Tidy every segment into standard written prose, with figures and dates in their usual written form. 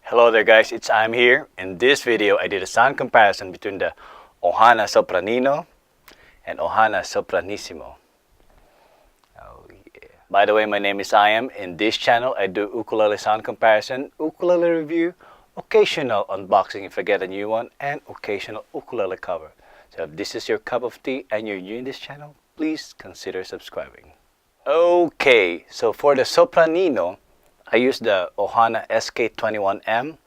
Hello there guys, it's I'm here. In this video, I did a sound comparison between the Ohana Sopranino and Ohana Sopranissimo. Oh yeah. By the way, my name is Iam. In this channel, I do ukulele sound comparison, ukulele review, occasional unboxing if I get a new one, and occasional ukulele cover. So if this is your cup of tea and you're new in this channel, please consider subscribing. Okay, so for the Sopranino, I use the Ohana Sk-21m,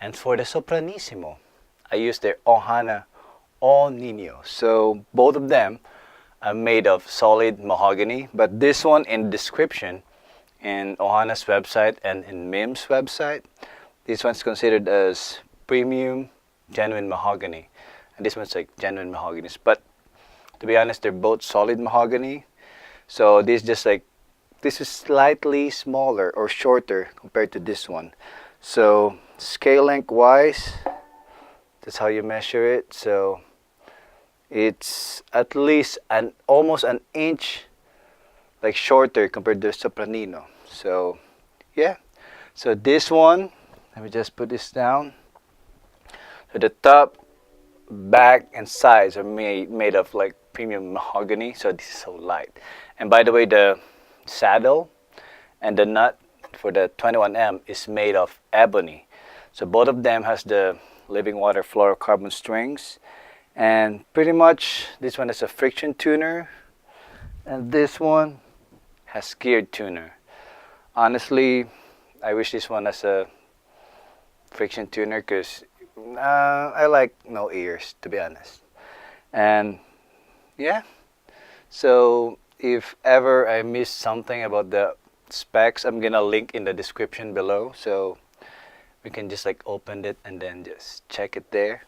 and for the Sopranissimo, I use the Ohana nin'o. So both of them are made of solid mahogany, but this one in description in Ohana's website and in MIM's website, this one's considered as premium genuine mahogany, and this one's like genuine mahogany. But to be honest, they're both solid mahogany. So this is slightly smaller or shorter compared to this one. So scale length wise, that's how you measure it. So it's at least almost an inch like shorter compared to the Sopranino. So yeah, so this one, let me just put this down. So the top, back, and sides are made of like premium mahogany. So this is so light. And by the way, the saddle and the nut for the 21m is made of ebony. So both of them has the living water fluorocarbon strings, and pretty much this one is a friction tuner and this one has geared tuner. Honestly, I wish this one has a friction tuner because I like no ears, to be honest. And yeah, so if ever I miss something about the specs, I'm gonna link in the description below, so we can just like open it and then just check it there.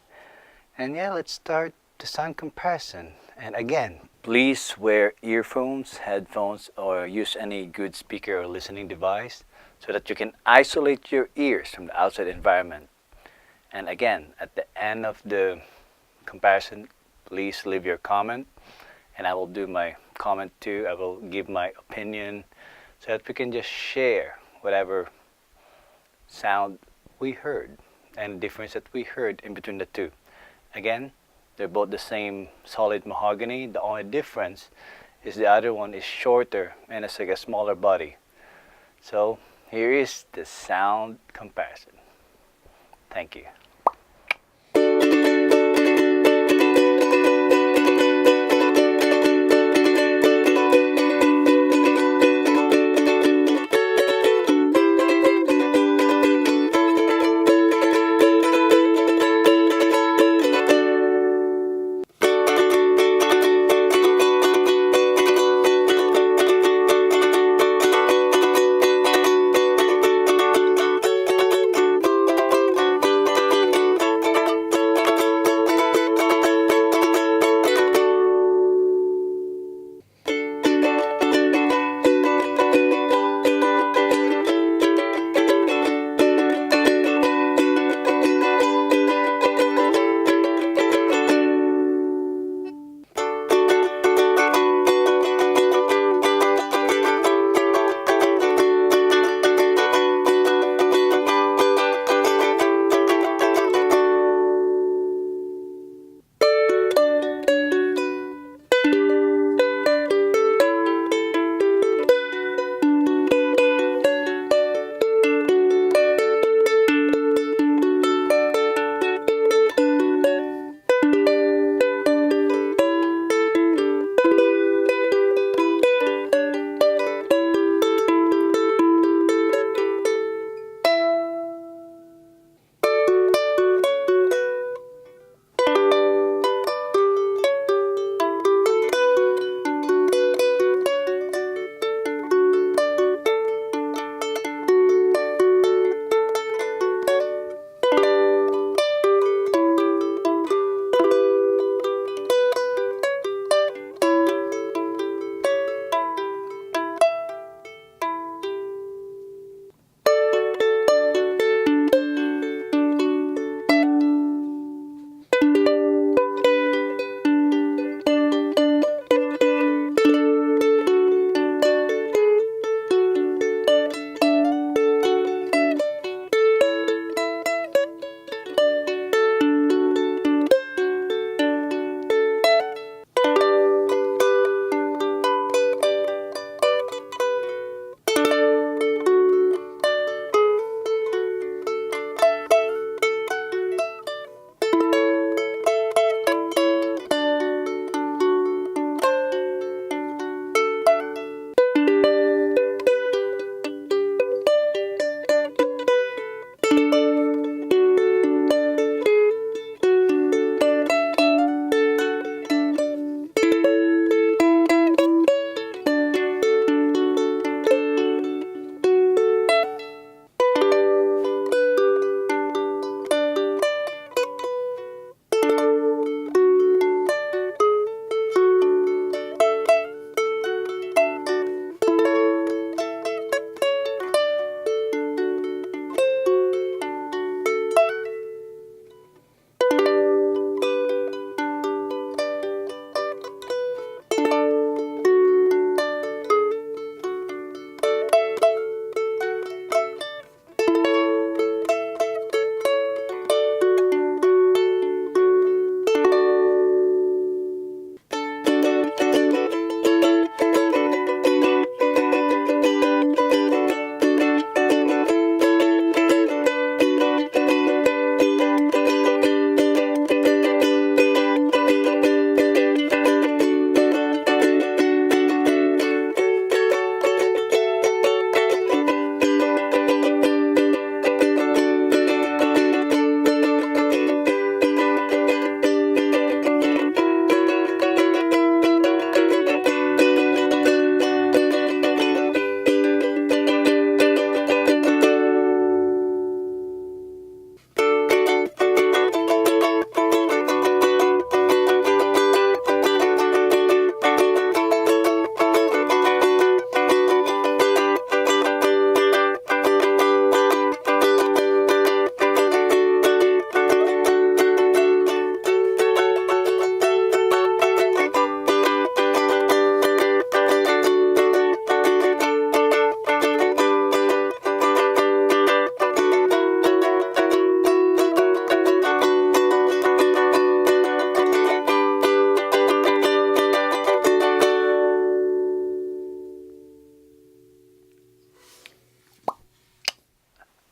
And yeah, let's start the sound comparison. And again, please wear earphones, headphones, or use any good speaker or listening device so that you can isolate your ears from the outside environment. And again, at the end of the comparison, please leave your comment and I will do my comment too. I will give my opinion so that we can just share whatever sound we heard and the difference that we heard in between the two. Again, they're both the same solid mahogany. The only difference is the other one is shorter and it's like a smaller body. So here is the sound comparison. Thank you.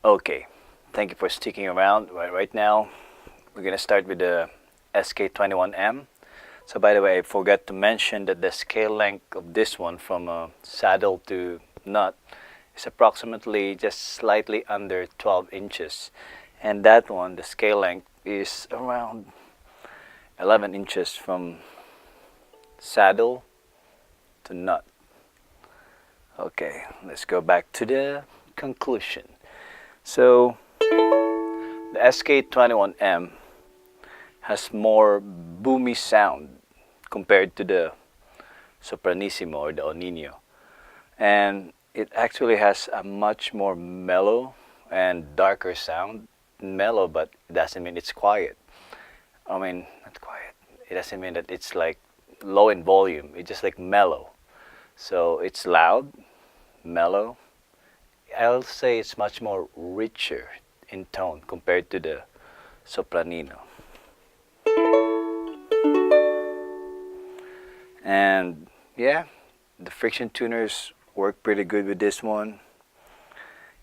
Okay, thank you for sticking around. Right now, we're gonna start with the Sk-21m. So by the way, I forgot to mention that the scale length of this one from saddle to nut is approximately just slightly under 12 inches. And that one, the scale length, is around 11 inches from saddle to nut. Okay, let's go back to the conclusion. So the Sk-21m has more boomy sound compared to the Sopranissimo or the nin'o, and it actually has a much more mellow and darker sound. Mellow, but it doesn't mean it's quiet. I mean, not quiet. It doesn't mean that it's like low in volume. It's just like mellow. So it's loud, mellow. I'll say it's much more richer in tone compared to the Sopranino. And yeah, the friction tuners work pretty good with this one.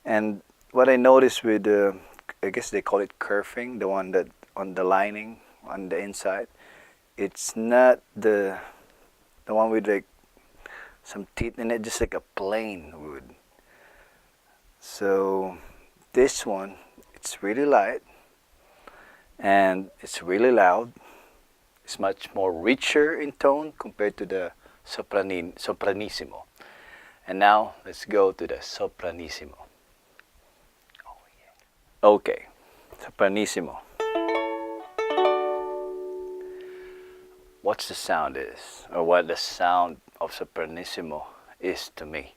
And what I noticed with the, I guess they call it kerfing, the one that on the lining on the inside, it's not the one with like some teeth in it, just like a plain wood. So this one, it's really light and it's really loud. It's much more richer in tone compared to the Sopranissimo. And now let's go to the Sopranissimo. Oh, yeah. Okay, Sopranissimo. What's the sound is, or what the sound of Sopranissimo is to me.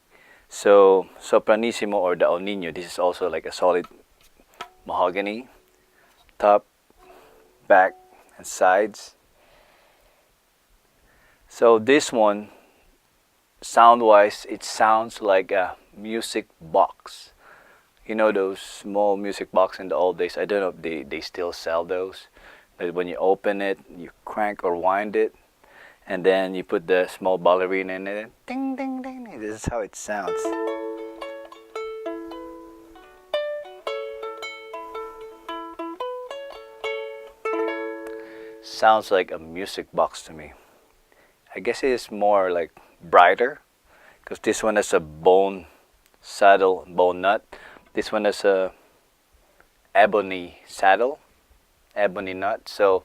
So Sopranissimo or the El Nino, this is also like a solid mahogany, top, back, and sides. So this one, sound-wise, it sounds like a music box. You know those small music box in the old days? I don't know if they still sell those. But when you open it, you crank or wind it, and then you put the small ballerina in it. Ding, ding, ding, ding. This is how it sounds. Sounds like a music box to me. I guess it is more like brighter, because this one has a bone saddle, bone nut. This one has a ebony saddle, ebony nut. So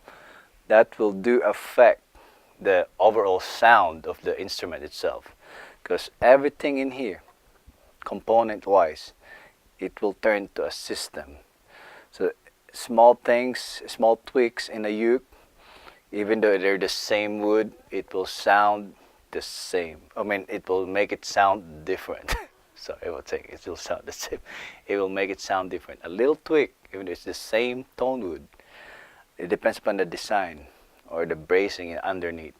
that will do affect the overall sound of the instrument itself, because everything in here, component wise, it will turn to a system. So small things, small tweaks in a uke, even though they're the same wood, it will sound the same. I mean, it will make it sound different. Sorry, I was saying it will sound the same. It will make it sound different. A little tweak, even though it's the same tone wood, it depends upon the design or the bracing underneath.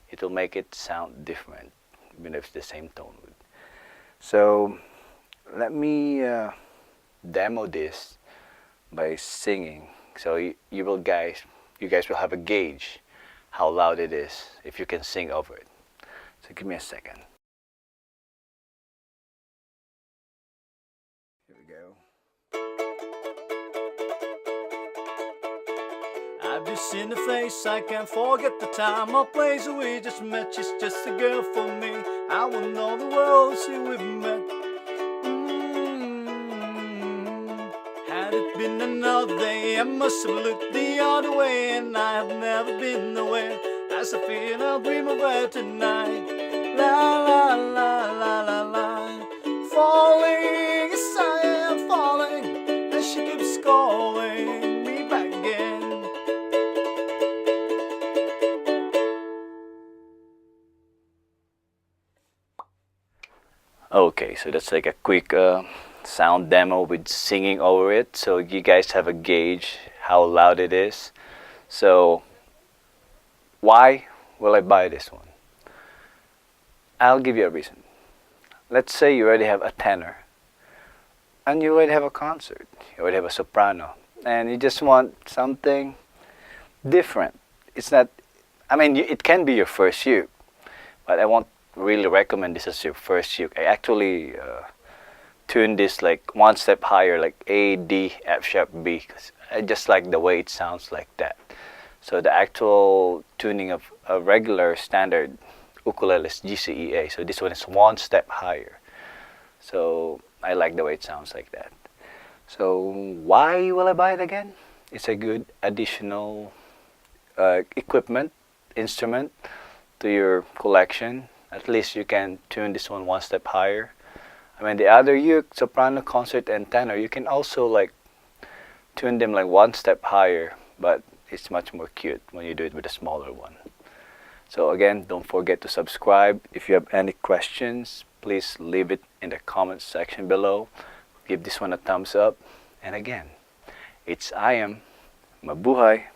It will make it sound different, even if it's the same tone wood. So let me demo this by singing. So you guys will have a gauge how loud it is if you can sing over it. So give me a second. Here we go. I've just seen the face, I can't forget the time or place we just met. She's just a girl for me. I will know the world, see we've met. Had it been another day, I must have looked the other way, and I have never been aware. As I feel, I'll dream of her tonight. La la la la la la. Falling, yes I am falling, and she keeps calling me back again. Okay, so that's like a quick sound demo with singing over it, so you guys have a gauge how loud it is. So why will I buy this one? I'll give you a reason. Let's say you already have a tenor and you already have a concert, you already have a soprano, and you just want something different. It's not, I mean, it can be your first uke, but I won't really recommend this as your first uke. I actually tune this like one step higher, like A, D, F sharp, B, 'cause I just like the way it sounds like that. So the actual tuning of a regular standard ukulele is G, C, E, A. So this one is one step higher. So I like the way it sounds like that. So why will I buy it again? It's a good additional equipment, instrument to your collection. At least you can tune this one step higher. I mean, the other uke, soprano, concert, and tenor, you can also like tune them like one step higher, but it's much more cute when you do it with a smaller one. So again, don't forget to subscribe. If you have any questions, please leave it in the comments section below. Give this one a thumbs up. And again, I am Mabuhay.